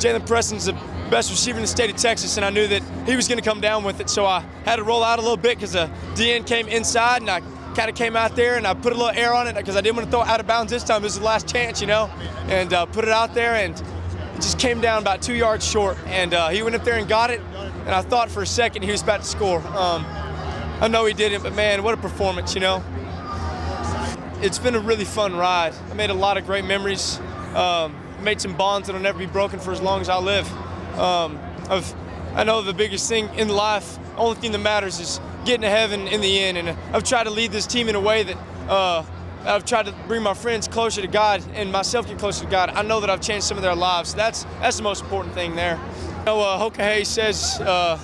Jalen Preston's the best receiver in the state of Texas, and I knew that he was going to come down with it. So I had to roll out a little bit because the DN came inside, and I kind of came out there and I put a little air on it because I didn't want to throw it out of bounds this time. This is the last chance, and put it out there, and it just came down about 2 yards short. And he went up there and got it, and I thought for a second he was about to score. I know he didn't, but man, what a performance, It's been a really fun ride. I made a lot of great memories, made some bonds that'll never be broken for as long as I live. I know the biggest thing in life, the only thing that matters is getting to heaven in the end, and I've tried to lead this team in a way that I've tried to bring my friends closer to God and myself get closer to God. I know that I've changed some of their lives. That's the most important thing there. Hoka says, the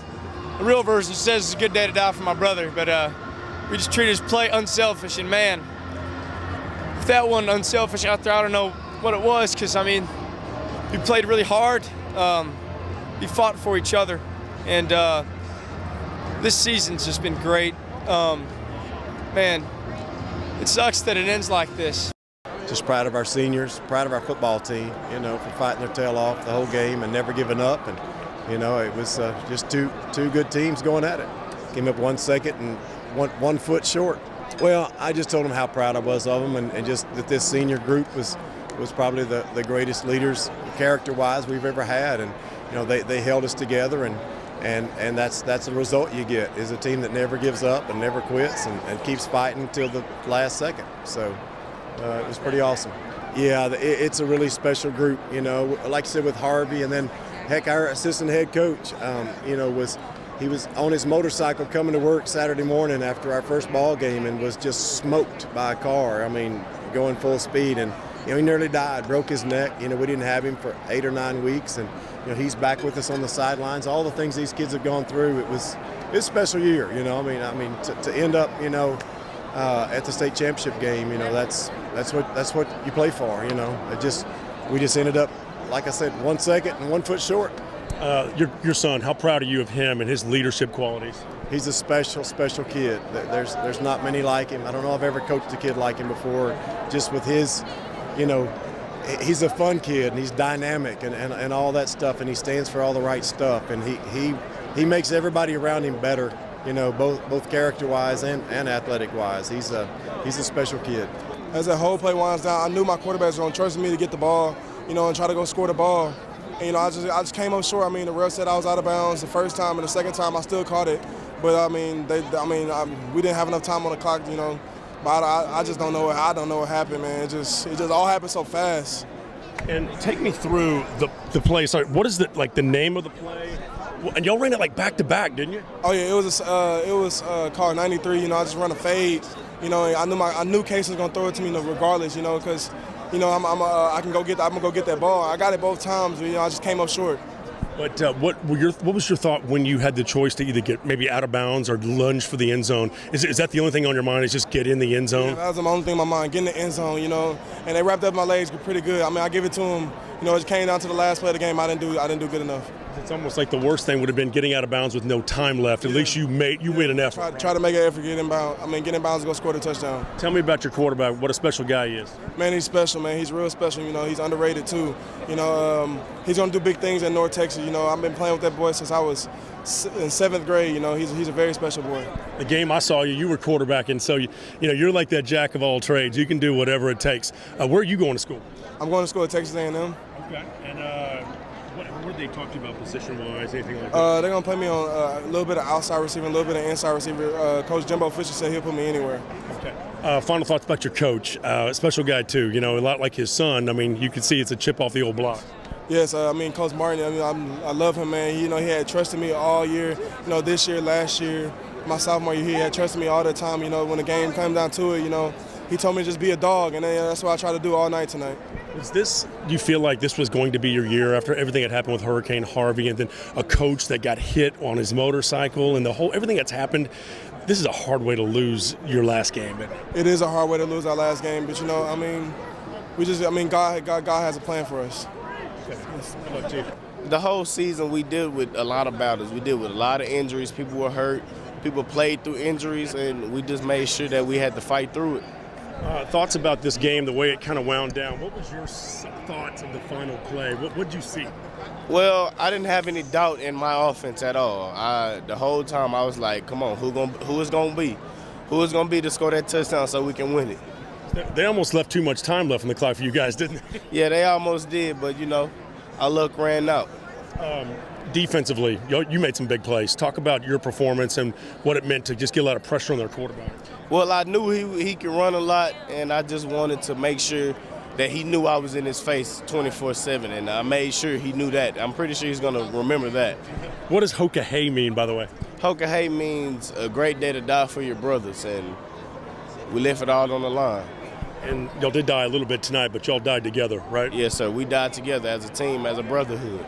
real version says it's a good day to die for my brother, but we just treat his play unselfish, and man, if that wasn't unselfish out there, I don't know what it was, because, we played really hard. We fought for each other, and this season's just been great. Man, it sucks that it ends like this. Just proud of our seniors, proud of our football team, for fighting their tail off the whole game and never giving up. And, it was just two good teams going at it. Came up 1 second and one foot short. Well, I just told them how proud I was of them, and just that this senior group was probably the greatest leaders, character-wise, we've ever had. And, they held us together, and that's the result you get, is a team that never gives up and never quits and keeps fighting until the last second. So it was pretty awesome. Yeah, it's a really special group, like I said, with Harvey, and then, heck, our assistant head coach, he was on his motorcycle coming to work Saturday morning after our first ball game and was just smoked by a car, going full speed. And, he nearly died, broke his neck. We didn't have him for 8 or 9 weeks, and he's back with us on the sidelines. All the things these kids have gone through, it's a special year. To end up, at the state championship game, that's what you play for. We just ended up, like I said, 1 second and 1 foot short. Your son, how proud are you of him and his leadership qualities? He's a special kid. There's not many like him. I don't know if I've ever coached a kid like him before. Just with his, he's a fun kid, and he's dynamic and all that stuff, and he stands for all the right stuff, and he makes everybody around him better, both character-wise and athletic-wise. He's a special kid. As the whole play winds down, I knew my quarterbacks were going to trust me to get the ball, and try to go score the ball. And, I just came up short. The ref said I was out of bounds the first time, and the second time I still caught it. But we didn't have enough time on the clock, But I just don't know. I don't know what happened, man. It just all happened so fast. And take me through the play. Sorry, what is the name of the play? And y'all ran it back to back, didn't you? Oh yeah, it was called 93. I just run a fade. I knew Kason was gonna throw it to me, regardless. Because I'm gonna go get that ball. I got it both times. I just came up short. But what was your thought when you had the choice to either get maybe out of bounds or lunge for the end zone? Is that the only thing on your mind, is just get in the end zone? Yeah, that was the only thing in my mind, getting in the end zone, And they wrapped up my legs pretty good. I give it to them. It came down to the last play of the game. I didn't do good enough. It's almost like the worst thing would have been getting out of bounds with no time left. At least you made an effort. Try to make an effort, get in bounds. Get in bounds and go score the touchdown. Tell me about your quarterback. What a special guy he is. Man, he's special, man. He's real special. He's underrated too. He's gonna do big things in North Texas. I've been playing with that boy since I was in 7th grade. He's a very special boy. The game I saw you were quarterbacking, so you're like that jack of all trades. You can do whatever it takes. Where are you going to school? I'm going to school at Texas A&M. Okay. And what did they talk to you about position-wise, anything like that? They're going to play me on a little bit of outside receiver, a little bit of inside receiver. Coach Jimbo Fisher said he'll put me anywhere. Okay. Final thoughts about your coach. Special guy, too. A lot like his son. You can see it's a chip off the old block. Yes, Coach Martin, I love him, man. He had trusted me all year. This year, last year, my sophomore year, he had trusted me all the time. When the game came down to it, he told me to just be a dog, and that's what I try to do all night tonight. Do you feel like this was going to be your year after everything that happened with Hurricane Harvey, and then a coach that got hit on his motorcycle, and everything that's happened? This is a hard way to lose your last game. It is a hard way to lose our last game, but God has a plan for us. Okay. The whole season we dealt with a lot of battles. We dealt with a lot of injuries. People were hurt. People played through injuries, and we just made sure that we had to fight through it. Thoughts about this game, the way it kind of wound down. What was your thoughts of the final play? What did you see? Well, I didn't have any doubt in my offense at all. The whole time I was like, come on, who is going to be? Who is going to be to score that touchdown so we can win it? They almost left too much time left on the clock for you guys, didn't they? Yeah, they almost did, but, our luck ran out. Defensively, you made some big plays. Talk about your performance and what it meant to just get a lot of pressure on their quarterback. Well, I knew he could run a lot, and I just wanted to make sure that he knew I was in his face 24/7, and I made sure he knew that. I'm pretty sure he's going to remember that. What does Hoka Hay mean, by the way? Hoka Hay means a great day to die for your brothers, and we left it all on the line. And y'all did die a little bit tonight, but y'all died together, right? Yes, sir. We died together as a team, as a brotherhood.